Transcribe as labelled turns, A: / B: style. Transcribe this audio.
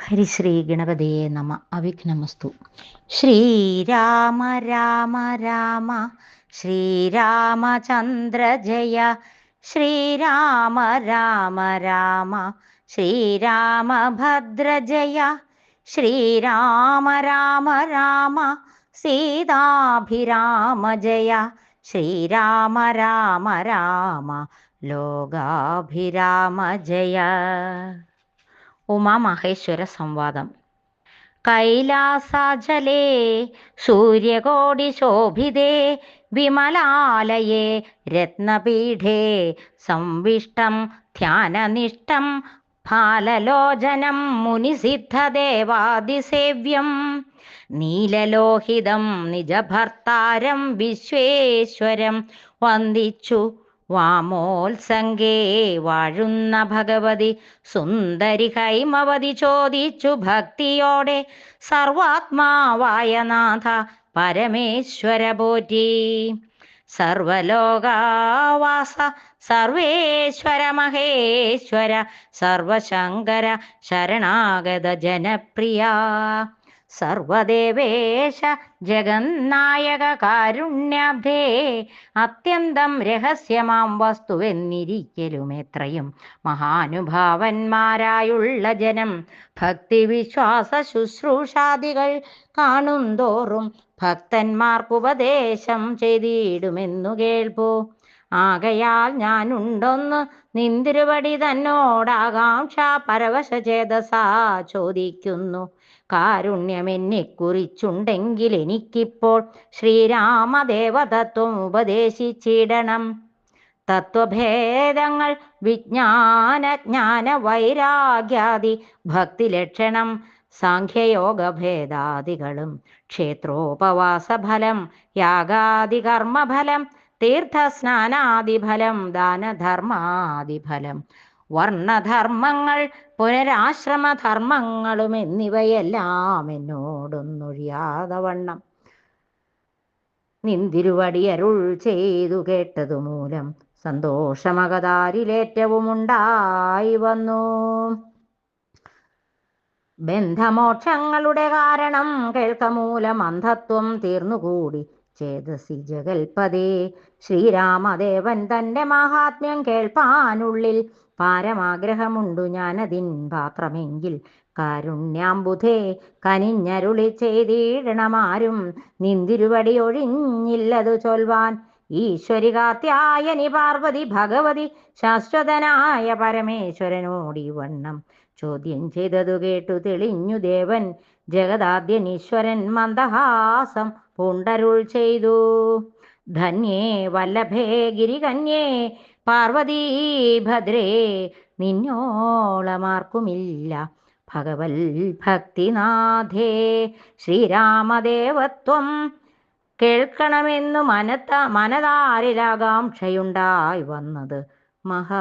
A: ഹരിശ്രീ ഗണപതിയെ നമ. അവിഘ്നമസ്തു. ശ്രീരാമ രാമ രാമ ശ്രീരാമചന്ദ്ര ജയ. ശ്രീരാമ രാമ രാമ ശ്രീരാമഭദ്ര ജയ. ശ്രീരാമ രാമ രാമ സീതാഭിരാമ ജയ. ശ്രീരാമ രാമ രാമ ലോകാഭിരാമ ജയ. ഉമാമഹേശ്വര സംവാദം. കൈലാസാചലേ സൂര്യകോടിശോഭിതേ വിമലാലയേ രത്നപീഠേ സംവിഷ്ടം ധ്യാനനിഷ്ടം ഫാലലോചനം മുനിസിദ്ധദേവാദിസേവ്യം നീലലോഹിതം നിജഭർത്താരം വിശ്വേശ്വരം വന്ദിച്ചു വാമോത്സംഗേ വാഴുന്ന ഭഗവതി സുന്ദരി ഹൈമവതി ചോദിച്ചു ഭക്തിയോടെ സർവാത്മാവായ നാഥ പരമേശ്വര പോറ്റി. സർവലോകാവാസ സർവേശ്വര മഹേശ്വര സർവശങ്കര ശരണാഗത ജനപ്രിയ സർവദേവേശ ജഗന്നായക കാരുണ്യാബ്ധേ അത്യന്തം രഹസ്യമാം വസ്തുവെന്നിരിക്കലും എത്രയും മഹാനുഭാവന്മാരായുള്ള ജനം ഭക്തിവിശ്വാസ ശുശ്രൂഷാദികൾ കാണുന്തോറും ഭക്തന്മാർക്കുപദേശം ചെയ്തിടുമെന്നു കേൾപ്പൂ. ആകയാൽ ഞാനുണ്ടൊന്ന് നിന്തിരുവടി തന്നോടാകാംക്ഷ പരവശചേതസാ ചോദിക്കുന്നു. കാരുണ്യമെന്നെക്കുറിച്ചുണ്ടെങ്കിൽ എനിക്കിപ്പോൾ ശ്രീരാമദേവതത്വം ഉപദേശിച്ചിടണം. തത്വഭേദങ്ങൾ വിജ്ഞാനജ്ഞാന വൈരാഗ്യാദി ഭക്തിലക്ഷണം സാഖ്യയോഗഭേദാദികളും ക്ഷേത്രോപവാസഫലം യാഗാദി കർമ്മഫലം തീർത്ഥസ്നാനാദിഫലം ദാനധർമാദിഫലം വർണ്ണധർമ്മങ്ങൾ പുനരാശ്രമധർമ്മങ്ങളും എന്നിവയെല്ലാം എന്നോടൊന്നൊഴിയാതെ വണ്ണം നിന്തിരുവടി അരുൾ ചെയ്തു കേട്ടതു മൂലം സന്തോഷമകതാരിലേറ്റവും ഉണ്ടായി വന്നു. ബന്ധമോക്ഷങ്ങളുടെ കാരണം കേൾക്കമൂലം അന്ധത്വം തീർന്നുകൂടി ചേതസി ജഗൽപദേ. ശ്രീരാമദേവൻ തൻ്റെ മഹാത്മ്യം കേൾപ്പാനുള്ളിൽ പാരമാഗ്രഹമുണ്ടു ഞാനതിൻ പാത്രമെങ്കിൽ കാരുണ്യാംബുധേ കനിഞ്ഞരുളി ചെയ്തിടണമാരും നിന്തിരുവടി ഒഴിഞ്ഞില്ലതു ചൊൽവാൻ. ഈശ്വരി കാത്യായനി പാർവതി ഭഗവതി ശാശ്വതനായ പരമേശ്വരനോടി വണ്ണം ചോദ്യം ചെയ്തതു കേട്ടു തെളിഞ്ഞു ദേവൻ ജഗദാദ്യനീശ്വരൻ മന്ദഹാസം പൂണ്ടരുൾ ചെയ്തു. ധന്യേ വല്ലഭേ ഗിരികന്യേ പാർവതീ ഭദ്രേ നിന്നോളമാർക്കുമില്ല ഭഗവൽ ഭക്തിനാഥേ. ശ്രീരാമദേവത്വം കേൾക്കണമെന്നു മനതാരിലാകാംക്ഷയുണ്ടായി വന്നത് മഹാഭാഗ്യം.